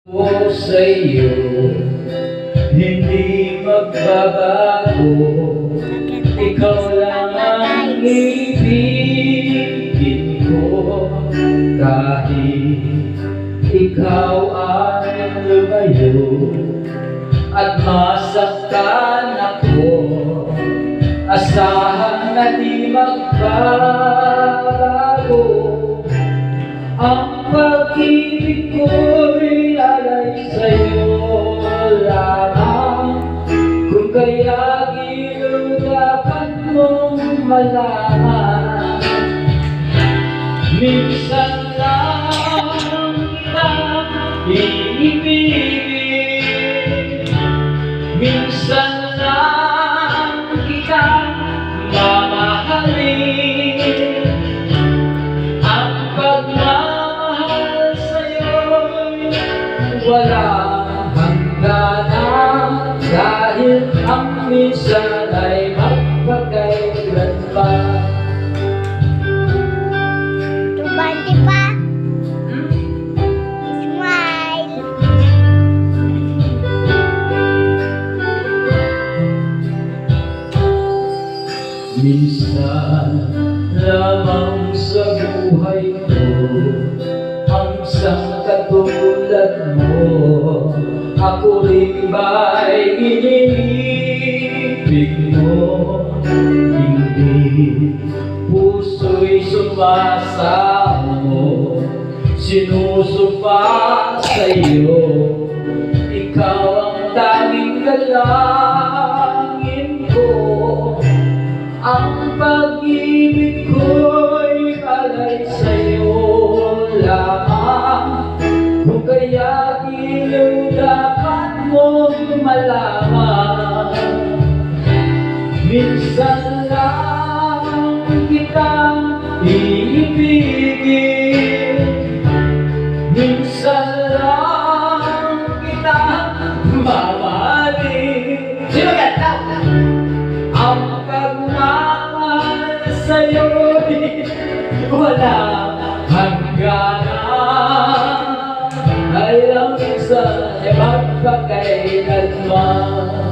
Ako sa'yo, hindi magbabago. Ikaw lang ang ibigin ko. Kahit ikaw ay lumayo at masaktan ako, asahan na di magbabago. Ang pag-ibig ko'y alay sa'yo lamang. Kung kaya dapat mong malaman, minsan lang kita iibigin, minsan lang kita mamahalin. Ang pagmamahal sa'yo'y walang hangganan, dahil ang minsan ay magpakailanman. Tubante pa. Smile. Minsan lamang sa buhay ko ang isang katulad mo. Ako rin ba'y iniibig mo? Hindi puso'y sumasamo, sinusumpa sa'yo. Ikaw ang tanging dalangin ko. Ang pag-ibig ko'y alay sa'yo lamang. Kung kaya dapat mong malaman, minsan lang kitang iibigin, minsan lang kitang mamahalin. Sino kanta? Ang pagmamahal sa'yo'y walang hangganan, ay ang minsan ay magpakailanman.